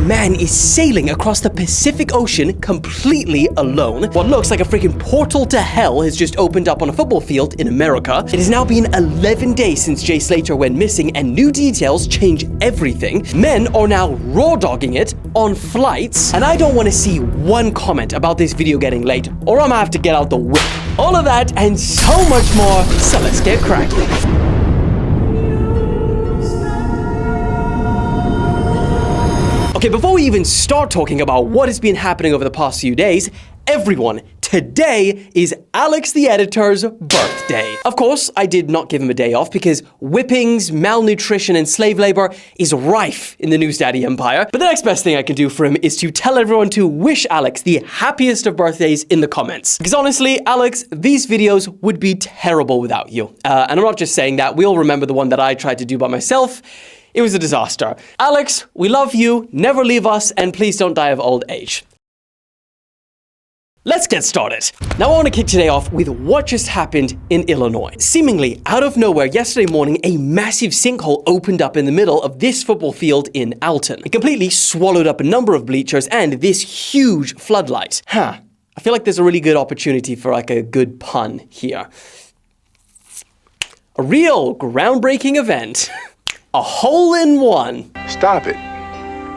man is sailing across the Pacific Ocean completely alone. What looks like a freaking portal to hell has just opened up on a football field in America. It has now been 11 days since Jay Slater went missing, and new details change everything. Men are now raw dogging it on flights, and I don't want to see one comment about this video getting late, or I'm gonna have to get out the whip. All of that and so much more, so let's get cracking. Okay, before we even start talking about what has been happening over the past few days, everyone, today is Alex the editor's birthday. Of course, I did not give him a day off because whippings, malnutrition, and slave labor is rife in the NEWSDADDY empire. But the next best thing I can do for him is to tell everyone to wish Alex the happiest of birthdays in the comments. Because honestly, Alex, these videos would be terrible without you. And I'm not just saying that. We all remember the one that I tried to do by myself. It was a disaster. Alex, we love you, never leave us, and please don't die of old age. Let's get started. Now I want to kick today off with what just happened in Illinois. Seemingly out of nowhere, yesterday morning, a massive sinkhole opened up in the middle of this football field in Alton. It completely swallowed up a number of bleachers and this huge floodlight. I feel like there's a really good opportunity for like a good pun here. A real groundbreaking event. A hole-in-one. Stop it.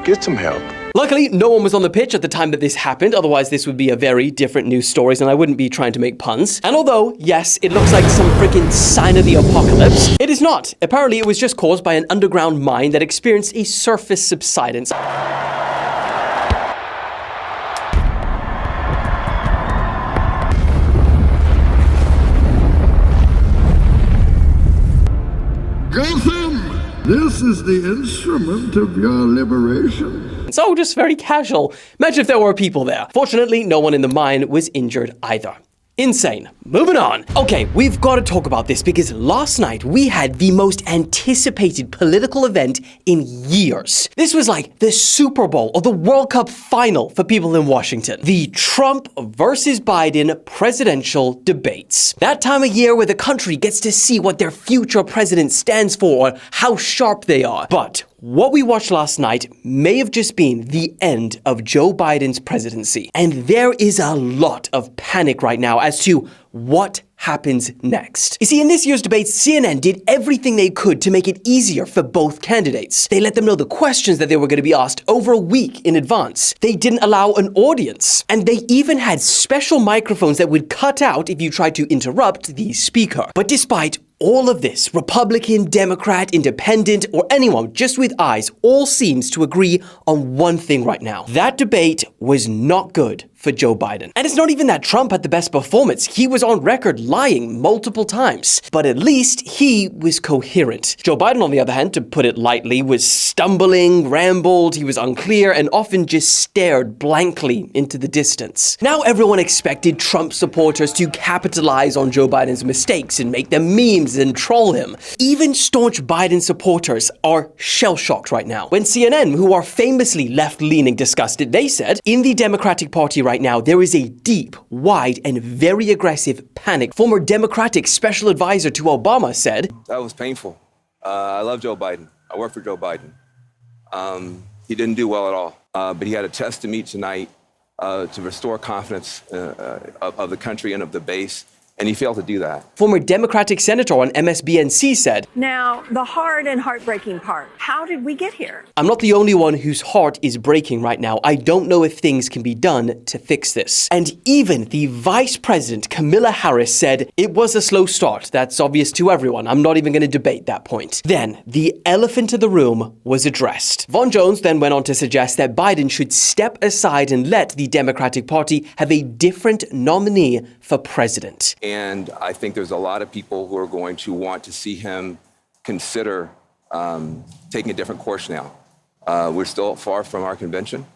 Get some help. Luckily, no one was on the pitch at the time that this happened, otherwise this would be a very different news story and I wouldn't be trying to make puns. And although, yes, it looks like some freaking sign of the apocalypse, it is not. Apparently, it was just caused by an underground mine that experienced a surface subsidence. This is the instrument of your liberation. So just very casual. Imagine if there were people there. Fortunately, no one in the mine was injured either. Insane. Moving on. Okay, we've got to talk about this because last night we had the most anticipated political event in years. This was like the Super Bowl or the World Cup final for people in Washington. The Trump versus Biden presidential debates. That time of year where the country gets to see what their future president stands for or how sharp they are. But what we watched last night may have just been the end of Joe Biden's presidency. And there is a lot of panic right now as to what happens next. You see, in this year's debates, CNN did everything they could to make it easier for both candidates. They let them know the questions that they were going to be asked over a week in advance. They didn't allow an audience. And they even had special microphones that would cut out if you tried to interrupt the speaker. But despite all of this, Republican, Democrat, Independent, or anyone just with eyes all seems to agree on one thing right now. That debate was not good for Joe Biden. And it's not even that Trump had the best performance. He was on record lying multiple times. But at least he was coherent. Joe Biden, on the other hand, to put it lightly, was stumbling, rambled, he was unclear, and often just stared blankly into the distance. Now everyone expected Trump supporters to capitalize on Joe Biden's mistakes and make them memes and troll him. Even staunch Biden supporters are shell-shocked right now. When CNN, who are famously left-leaning, discussed it, they said, in the Democratic Party right now, there is a deep, wide, and very aggressive panic. Former Democratic special advisor to Obama said, "That was painful. I love Joe Biden. I work for Joe Biden. He didn't do well at all, but he had a test to meet tonight to restore confidence of the country and of the base. And he failed to do that." Former Democratic senator on MSNBC said, "Now, the hard and heartbreaking part. How did we get here? I'm not the only one whose heart is breaking right now. I don't know if things can be done to fix this." And even the Vice President, Kamala Harris, said, "It was a slow start. That's obvious to everyone. I'm not even going to debate that point." Then, the elephant in the room was addressed. Von Jones then went on to suggest that Biden should step aside and let the Democratic Party have a different nominee for president. And I think there's a lot of people who are going to want to see him consider taking a different course now. We're still far from our convention,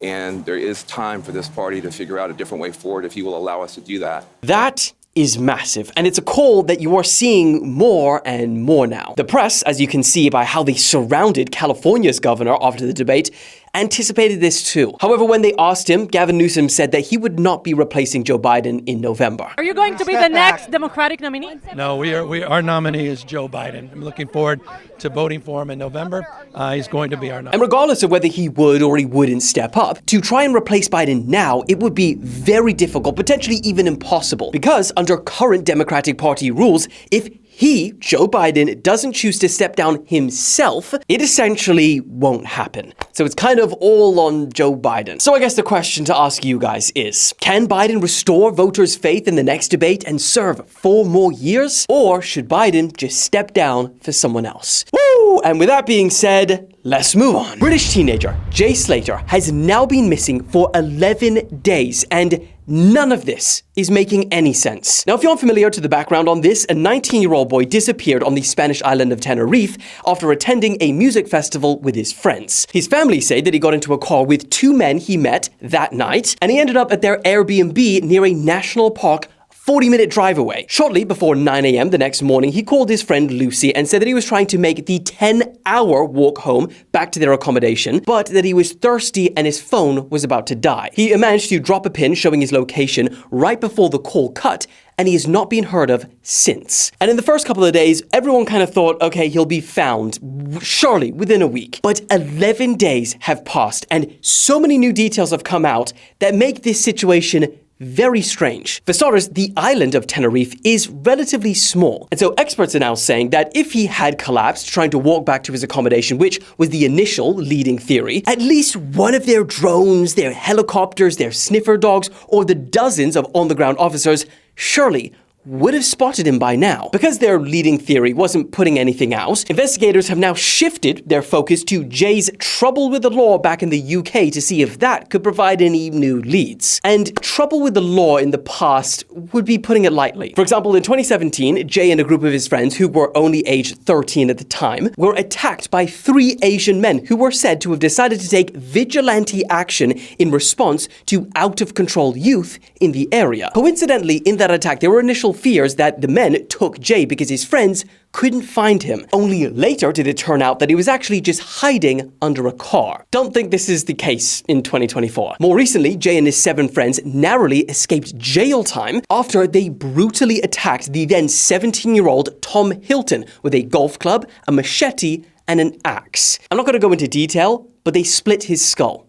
and there is time for this party to figure out a different way forward if he will allow us to do that. That is massive, and it's a call that you are seeing more and more now. The press, as you can see by how they surrounded California's governor after the debate, anticipated this too. However, when they asked him, Gavin Newsom said that he would not be replacing Joe Biden in November. Are you going to be the next Democratic nominee? No, our nominee is Joe Biden. I'm looking forward to voting for him in November. He's going to be our nominee. And regardless of whether he would or he wouldn't step up, to try and replace Biden now, it would be very difficult, potentially even impossible, because under current Democratic Party rules, if he, Joe Biden, doesn't choose to step down himself, it essentially won't happen. So it's kind of all on Joe Biden. So I guess the question to ask you guys is, can Biden restore voters' faith in the next debate and serve 4 more years? Or should Biden just step down for someone else? Woo! And with that being said, let's move on. British teenager Jay Slater has now been missing for 11 days, and none of this is making any sense. Now, if you're unfamiliar to the background on this, a 19-year-old boy disappeared on the Spanish island of Tenerife after attending a music festival with his friends. His family say that he got into a car with 2 men he met that night, and he ended up at their Airbnb near a national park 40-minute drive away. Shortly before 9 a.m. the next morning, he called his friend Lucy and said that he was trying to make the 10-hour walk home back to their accommodation, but that he was thirsty and his phone was about to die. He managed to drop a pin showing his location right before the call cut, and he has not been heard of since. And in the first couple of days, everyone kind of thought, okay, he'll be found, surely, within a week. But 11 days have passed, and so many new details have come out that make this situation very strange. For starters, the island of Tenerife is relatively small, and so experts are now saying that if he had collapsed trying to walk back to his accommodation, which was the initial leading theory, at least one of their drones, their helicopters, their sniffer dogs, or the dozens of on-the-ground officers surely would have spotted him by now. Because their leading theory wasn't putting anything out, investigators have now shifted their focus to Jay's trouble with the law back in the UK to see if that could provide any new leads. And trouble with the law in the past would be putting it lightly. For example, in 2017, Jay and a group of his friends, who were only aged 13 at the time, were attacked by 3 Asian men who were said to have decided to take vigilante action in response to out-of-control youth in the area. Coincidentally, in that attack, there were initial fears that the men took Jay because his friends couldn't find him. Only later did it turn out that he was actually just hiding under a car. Don't think this is the case in 2024. More recently, Jay and his 7 friends narrowly escaped jail time after they brutally attacked the then 17-year-old Tom Hilton with a golf club, a machete, and an axe. I'm not going to go into detail, but they split his skull.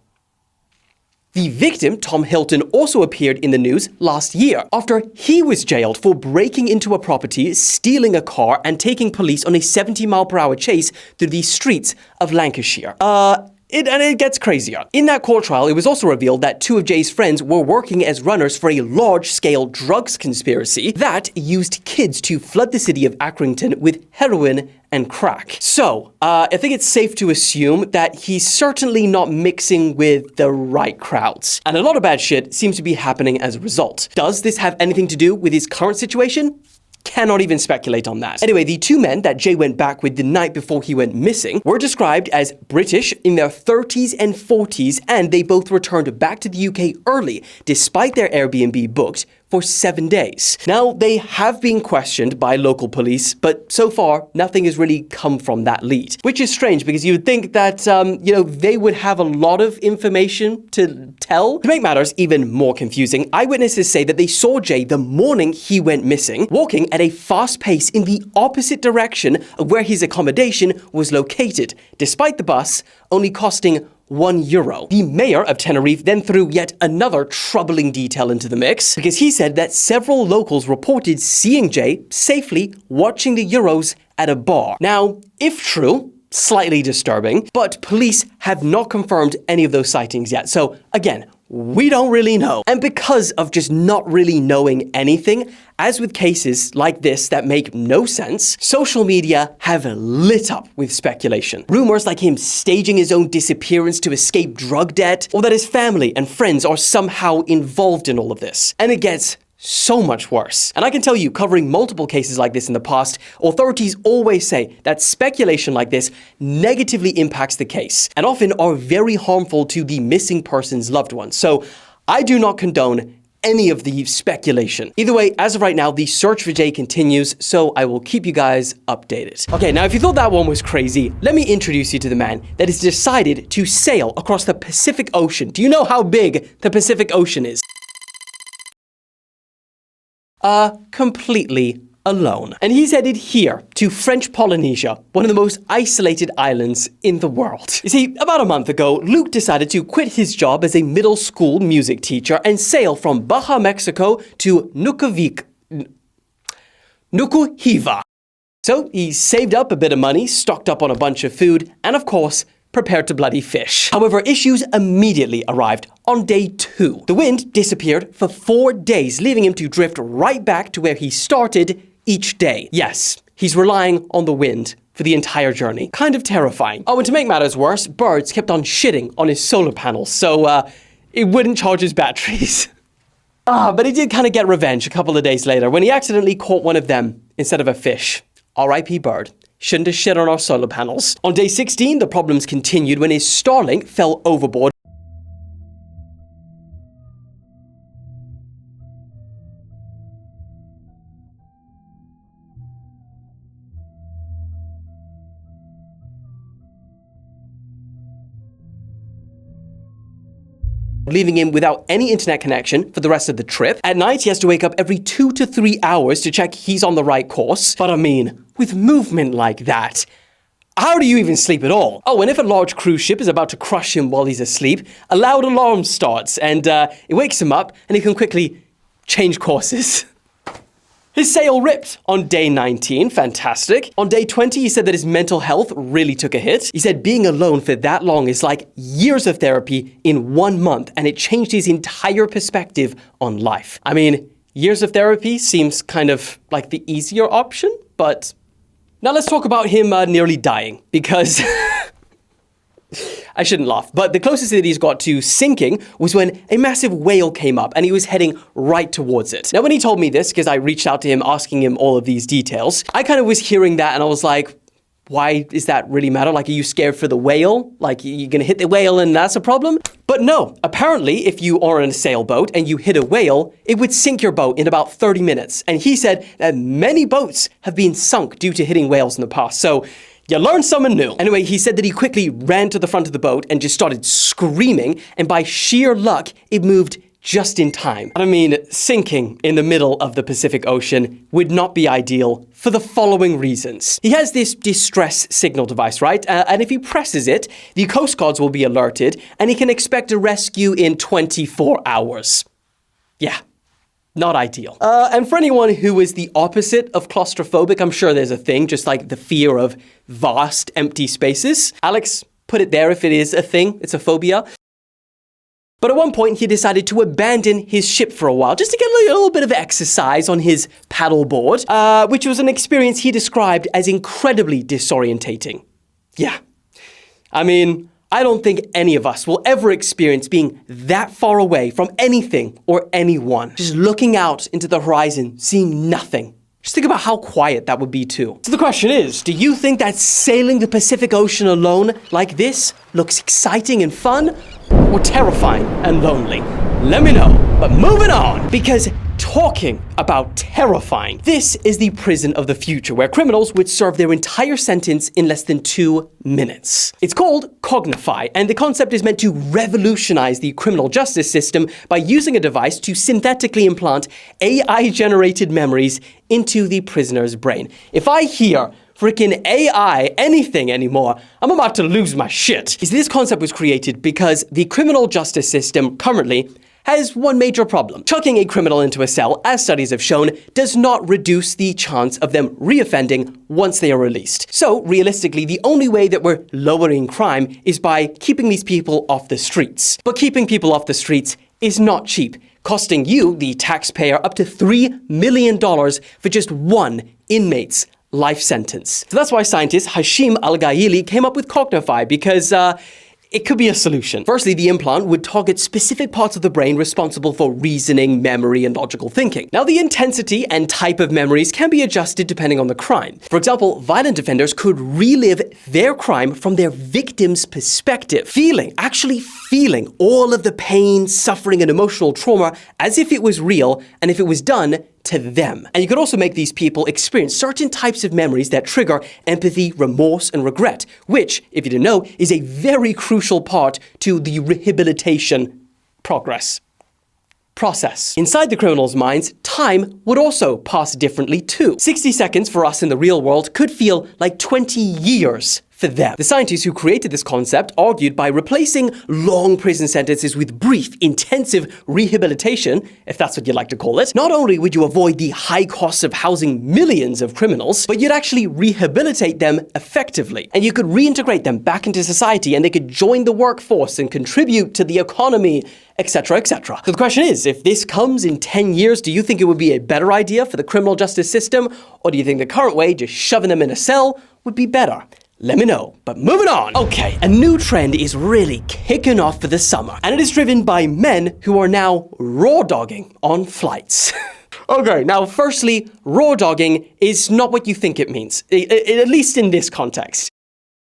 The victim, Tom Hilton, also appeared in the news last year after he was jailed for breaking into a property, stealing a car, and taking police on a 70-mile-per-hour chase through the streets of Lancashire. It gets crazier. In that court trial, it was also revealed that 2 of Jay's friends were working as runners for a large-scale drugs conspiracy that used kids to flood the city of Accrington with heroin and crack. So, I think it's safe to assume that he's certainly not mixing with the right crowds. And a lot of bad shit seems to be happening as a result. Does this have anything to do with his current situation? Cannot even speculate on that. Anyway, the 2 men that Jay went back with the night before he went missing were described as British, in their 30s and 40s, and they both returned back to the UK early, despite their Airbnb booked for 7 days. Now, they have been questioned by local police, but so far, nothing has really come from that lead. Which is strange, because you would think that, they would have a lot of information to tell. To make matters even more confusing, eyewitnesses say that they saw Jay the morning he went missing, walking at a fast pace in the opposite direction of where his accommodation was located, despite the bus only costing €1. The mayor of Tenerife then threw yet another troubling detail into the mix, because he said that several locals reported seeing Jay safely watching the Euros at a bar. Now, if true, slightly disturbing, but police have not confirmed any of those sightings yet. So again, we don't really know. And because of just not really knowing anything, as with cases like this that make no sense, social media have lit up with speculation. Rumors like him staging his own disappearance to escape drug debt, or that his family and friends are somehow involved in all of this. And it gets so much worse. And I can tell you, covering multiple cases like this in the past, authorities always say that speculation like this negatively impacts the case, and often are very harmful to the missing person's loved ones. So I do not condone any of the speculation. Either way, as of right now, the search for Jay continues, so I will keep you guys updated. Okay, now if you thought that one was crazy, let me introduce you to the man that has decided to sail across the Pacific Ocean. Do you know how big the Pacific Ocean is? Completely alone. And he's headed here to French Polynesia, one of the most isolated islands in the world. You see, about a month ago, Luke decided to quit his job as a middle school music teacher and sail from Baja, Mexico to Nukuhiva. So he saved up a bit of money, stocked up on a bunch of food, and of course, prepared to bloody fish. However, issues immediately arrived on day 2. The wind disappeared for 4 days, leaving him to drift right back to where he started each day. Yes, he's relying on the wind for the entire journey. Kind of terrifying. Oh, and to make matters worse, birds kept on shitting on his solar panels, so it wouldn't charge his batteries. But he did kind of get revenge a couple of days later when he accidentally caught one of them instead of a fish. R.I.P. bird. Shouldn't have shit on our solar panels. On day 16, the problems continued when his Starlink fell overboard. Leaving him without any internet connection for the rest of the trip. At night, he has to wake up every 2 to 3 hours to check he's on the right course. But I mean, with movement like that, how do you even sleep at all? Oh, and if a large cruise ship is about to crush him while he's asleep, a loud alarm starts and it wakes him up and he can quickly change courses. His sail ripped on day 19, fantastic. On day 20, he said that his mental health really took a hit. He said being alone for that long is like years of therapy in 1 month, and it changed his entire perspective on life. I mean, years of therapy seems kind of like the easier option, but now let's talk about him nearly dying, because I shouldn't laugh, but the closest that he's got to sinking was when a massive whale came up and he was heading right towards it. Now, when he told me this, because I reached out to him asking him all of these details, I kind of was hearing that and I was like, why does that really matter? Like, are you scared for the whale? Like, you're gonna hit the whale and that's a problem? But no, apparently, if you are in a sailboat and you hit a whale, it would sink your boat in about 30 minutes. And he said that many boats have been sunk due to hitting whales in the past. So you learn something new. Anyway, he said that he quickly ran to the front of the boat and just started screaming, and by sheer luck, it moved just in time. I mean, sinking in the middle of the Pacific Ocean would not be ideal for the following reasons. He has this distress signal device, right? And if he presses it, the Coast Guards will be alerted, and he can expect a rescue in 24 hours. Yeah. Not ideal. And for anyone who is the opposite of claustrophobic, I'm sure there's a thing, just like the fear of vast empty spaces. Alex put it there if it is a thing, it's a phobia. But at one point, he decided to abandon his ship for a while, just to get a little bit of exercise on his paddleboard, which was an experience he described as incredibly disorientating. Yeah. I mean, I don't think any of us will ever experience being that far away from anything or anyone. Just looking out into the horizon, seeing nothing. Just think about how quiet that would be too. So the question is, do you think that sailing the Pacific Ocean alone like this looks exciting and fun, or terrifying and lonely? Let me know. But moving on, because talking about terrifying, this is the prison of the future where criminals would serve their entire sentence in less than 2 minutes. It's called Cognify, and the concept is meant to revolutionize the criminal justice system by using a device to synthetically implant AI-generated memories into the prisoner's brain. If I hear freaking AI anything anymore, I'm about to lose my shit. This concept was created because the criminal justice system currently has one major problem. Chucking a criminal into a cell, as studies have shown, does not reduce the chance of them reoffending once they are released. So, realistically, the only way that we're lowering crime is by keeping these people off the streets. But keeping people off the streets is not cheap, costing you, the taxpayer, up to $3 million for just one inmate's life sentence. So that's why scientist Hashim Al-Gaili came up with Cognify, because it could be a solution. Firstly, the implant would target specific parts of the brain responsible for reasoning, memory, and logical thinking. Now, the intensity and type of memories can be adjusted depending on the crime. For example, violent offenders could relive their crime from their victim's perspective, actually feeling all of the pain, suffering, and emotional trauma as if it was real and if it was done to them. And you could also make these people experience certain types of memories that trigger empathy, remorse, and regret, which, if you didn't know, is a very crucial part to the rehabilitation process. Inside the criminals' minds, time would also pass differently too. 60 seconds for us in the real world could feel like 20 years for them. The scientists who created this concept argued by replacing long prison sentences with brief, intensive rehabilitation, if that's what you'd like to call it, not only would you avoid the high costs of housing millions of criminals, but you'd actually rehabilitate them effectively. And you could reintegrate them back into society and they could join the workforce and contribute to the economy, etc., etc. So the question is, if this comes in 10 years, do you think it would be a better idea for the criminal justice system? Or do you think the current way, just shoving them in a cell, would be better? Let me know. But moving on. Okay, a new trend is really kicking off for the summer, and it is driven by men who are now raw dogging on flights. Okay, now firstly, raw dogging is not what you think it means, at least in this context.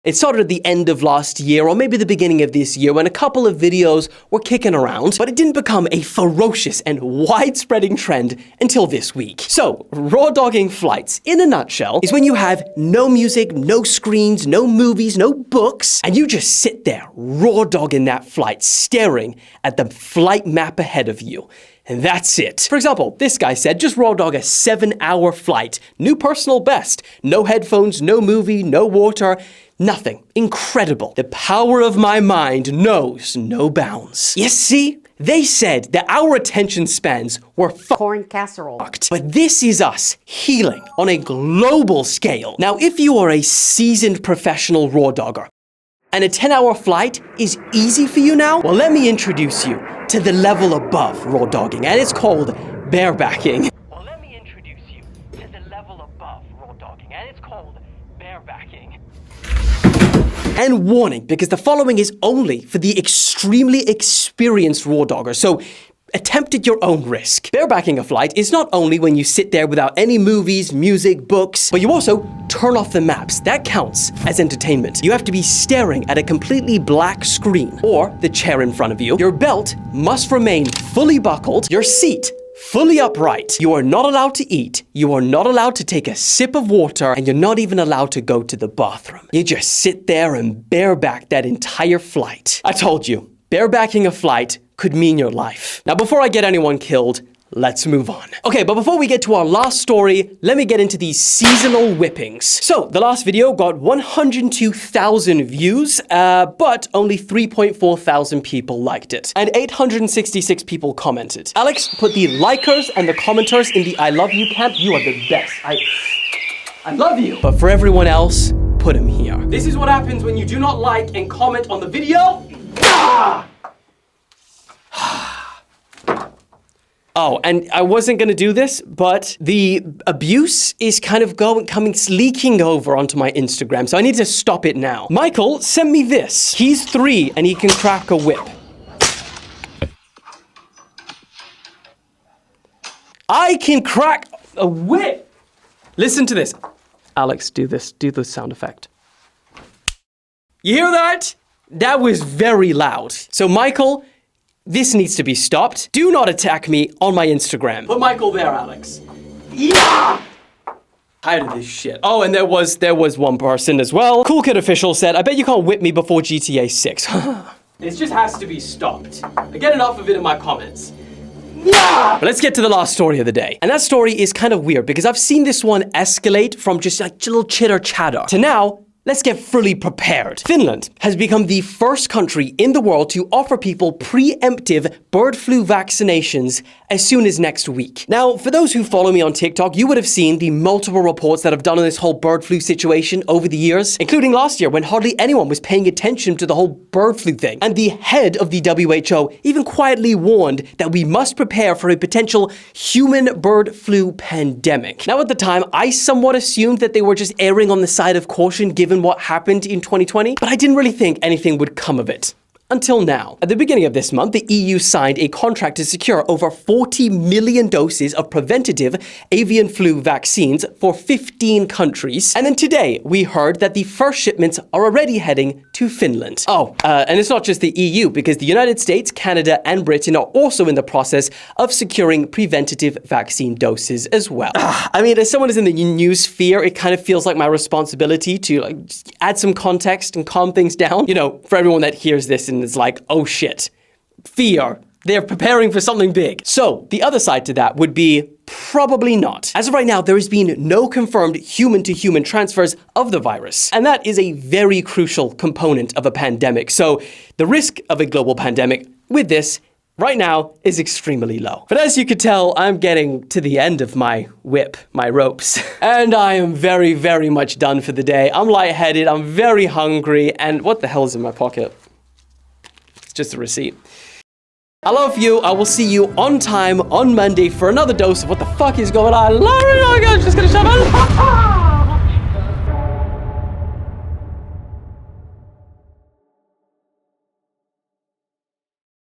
It started at the end of last year, or maybe the beginning of this year, when a couple of videos were kicking around, but it didn't become a ferocious and widespreading trend until this week. So, raw dogging flights, in a nutshell, is when you have no music, no screens, no movies, no books, and you just sit there, raw dogging that flight, staring at the flight map ahead of you. And that's it. For example, this guy said, just raw dog a 7-hour flight. New personal best. No headphones, no movie, no water, nothing. Incredible. The power of my mind knows no bounds. You see, they said that our attention spans were corn casserole. But this is us healing on a global scale. Now, if you are a seasoned professional raw dogger, and a 10-hour flight is easy for you now, well, let me introduce you to the level above raw dogging, and it's called barebacking. And warning, because the following is only for the extremely experienced raw dogger, so attempt at your own risk. Barebacking a flight is not only when you sit there without any movies, music, books, but you also turn off the maps. That counts as entertainment. You have to be staring at a completely black screen or the chair in front of you. Your belt must remain fully buckled, your seat fully upright. You are not allowed to eat, you are not allowed to take a sip of water, and you're not even allowed to go to the bathroom. You just sit there and bareback that entire flight. I told you, barebacking a flight could mean your life. Now, before I get anyone killed, let's move on. Okay, but before we get to our last story, let me get into these seasonal whippings. So, the last video got 102,000 views, but only 3.4 thousand people liked it. And 866 people commented. Alex, put the likers and the commenters in the I love you camp. You are the best. I love you. But for everyone else, put them here. This is what happens when you do not like and comment on the video. Ah! Oh, and I wasn't going to do this, but the abuse is kind of leaking over onto my Instagram, so I need to stop it now. Michael sent me this. He's 3 and he can crack a whip. I can crack a whip! Listen to this. Alex, do this. Do the sound effect. You hear that? That was very loud. So, Michael, this needs to be stopped. Do not attack me on my Instagram. Put Michael there, Alex. Yeah! Tired of this shit. Oh, and there was one person as well. Cool Kid Official said, I bet you can't whip me before GTA 6. This just has to be stopped. I get enough of it in my comments. Yeah! But let's get to the last story of the day. And that story is kind of weird because I've seen this one escalate from just like little chitter chatter to now, let's get fully prepared. Finland has become the first country in the world to offer people preemptive bird flu vaccinations as soon as next week. Now, for those who follow me on TikTok, you would have seen the multiple reports that I've done on this whole bird flu situation over the years, including last year when hardly anyone was paying attention to the whole bird flu thing. And the head of the WHO even quietly warned that we must prepare for a potential human bird flu pandemic. Now, at the time, I somewhat assumed that they were just erring on the side of caution given what happened in 2020, but I didn't really think anything would come of it. Until now. At the beginning of this month, the EU signed a contract to secure over 40 million doses of preventative avian flu vaccines for 15 countries. And then today, we heard that the first shipments are already heading to Finland. And it's not just the EU, because the United States, Canada, and Britain are also in the process of securing preventative vaccine doses as well. I mean, as someone who's in the news sphere, it kind of feels like my responsibility to just add some context and calm things down. You know, for everyone that hears this and is like, oh shit, fear. They're preparing for something big. So the other side to that would be probably not. As of right now, there has been no confirmed human-to-human transfers of the virus. And that is a very crucial component of a pandemic. So the risk of a global pandemic with this right now is extremely low. But as you could tell, I'm getting to the end of my ropes. And I am very, very much done for the day. I'm lightheaded, I'm very hungry, and what the hell is in my pocket? It's just a receipt. I love you. I will see you on time on Monday for another dose of what the fuck is going on. I love you. Oh my God, just gonna shut up.